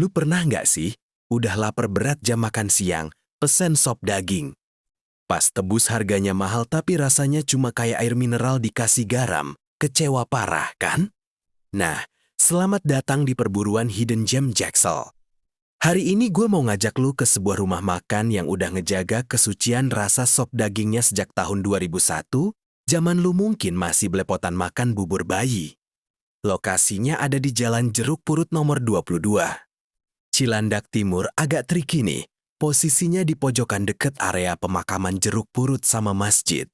Lu pernah nggak sih, udah lapar berat jam makan siang, pesen sop daging. Pas tebus harganya mahal tapi rasanya cuma kayak air mineral dikasih garam, kecewa parah kan? Nah, selamat datang di perburuan Hidden Gem Jaksel. Hari ini gue mau ngajak lu ke sebuah rumah makan yang udah ngejaga kesucian rasa sop dagingnya sejak tahun 2001, zaman lu mungkin masih belepotan makan bubur bayi. Lokasinya ada di Jalan Jeruk Purut nomor 22. Cilandak Timur agak tricky nih, posisinya di pojokan deket area pemakaman Jeruk Purut sama masjid.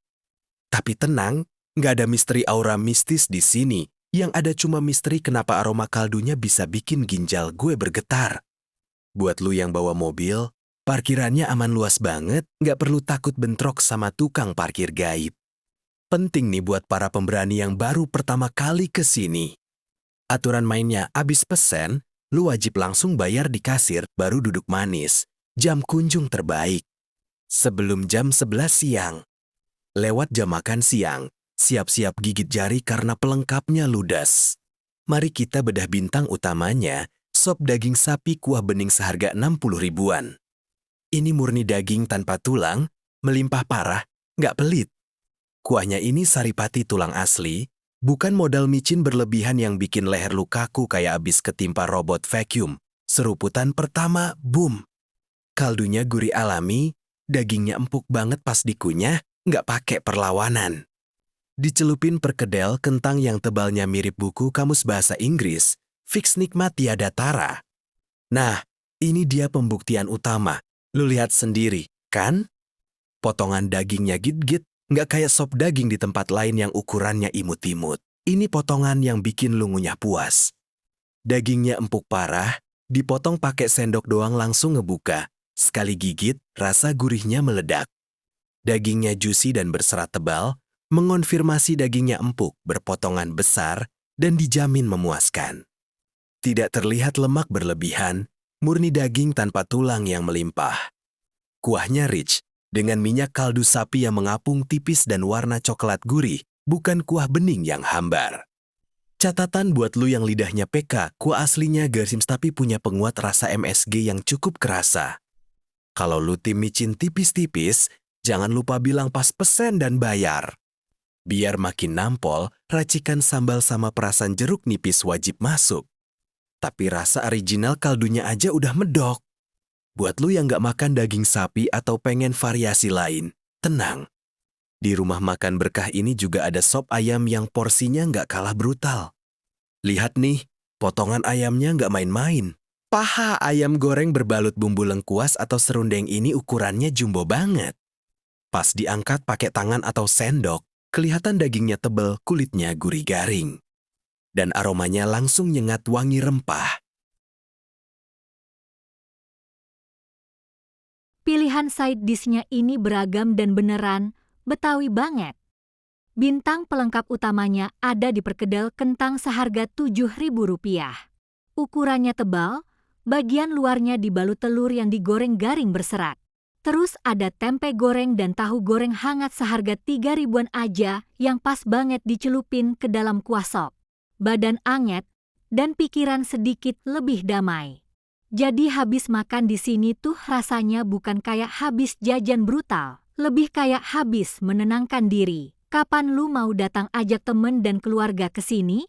Tapi tenang, nggak ada misteri aura mistis di sini, yang ada cuma misteri kenapa aroma kaldunya bisa bikin ginjal gue bergetar. Buat lu yang bawa mobil, parkirannya aman luas banget, nggak perlu takut bentrok sama tukang parkir gaib. Penting nih buat para pemberani yang baru pertama kali ke sini. Aturan mainnya abis pesen, lu wajib langsung bayar di kasir baru duduk manis. Jam kunjung terbaik. Sebelum jam 11 siang. Lewat jam makan siang, siap-siap gigit jari karena pelengkapnya ludes. Mari kita bedah bintang utamanya, sop daging sapi kuah bening seharga 60 ribuan. Ini murni daging tanpa tulang, melimpah parah, nggak pelit. Kuahnya ini saripati tulang asli, bukan modal micin berlebihan yang bikin leher lu kaku kayak abis ketimpa robot vacuum. Seruputan pertama, boom. Kaldunya gurih alami, dagingnya empuk banget pas dikunyah, nggak pakai perlawanan. Dicelupin perkedel kentang yang tebalnya mirip buku kamus bahasa Inggris, fix nikmat tiada tara. Nah, ini dia pembuktian utama. Lu lihat sendiri, kan? Potongan dagingnya git-git, nggak kayak sop daging di tempat lain yang ukurannya imut-imut. Ini potongan yang bikin lu ngunyah puas. Dagingnya empuk parah, dipotong pakai sendok doang langsung ngebuka. Sekali gigit, rasa gurihnya meledak. Dagingnya juicy dan berserat tebal, mengonfirmasi dagingnya empuk, berpotongan besar, dan dijamin memuaskan. Tidak terlihat lemak berlebihan, murni daging tanpa tulang yang melimpah. Kuahnya rich, dengan minyak kaldu sapi yang mengapung tipis dan warna coklat gurih, bukan kuah bening yang hambar. Catatan buat lu yang lidahnya PK, kuah aslinya Garsims tapi punya penguat rasa MSG yang cukup kerasa. Kalau lu tim micin tipis-tipis, jangan lupa bilang pas pesen dan bayar. Biar makin nampol, racikan sambal sama perasan jeruk nipis wajib masuk. Tapi rasa original kaldunya aja udah medok. Buat lu yang nggak makan daging sapi atau pengen variasi lain, tenang. Di rumah makan berkah ini juga ada sop ayam yang porsinya nggak kalah brutal. Lihat nih, potongan ayamnya nggak main-main. Paha ayam goreng berbalut bumbu lengkuas atau serundeng ini ukurannya jumbo banget. Pas diangkat pakai tangan atau sendok, kelihatan dagingnya tebal, kulitnya gurih garing. Dan aromanya langsung nyengat wangi rempah. Pilihan side dish-nya ini beragam dan beneran Betawi banget. Bintang pelengkap utamanya ada di perkedel kentang seharga Rp7.000. Ukurannya tebal, bagian luarnya dibalut telur yang digoreng garing berserat. Terus ada tempe goreng dan tahu goreng hangat seharga 3 ribuan aja yang pas banget dicelupin ke dalam kuah sop. Badan anget dan pikiran sedikit lebih damai. Jadi habis makan di sini tuh rasanya bukan kayak habis jajan brutal, lebih kayak habis menenangkan diri. Kapan lu mau datang ajak temen dan keluarga ke sini?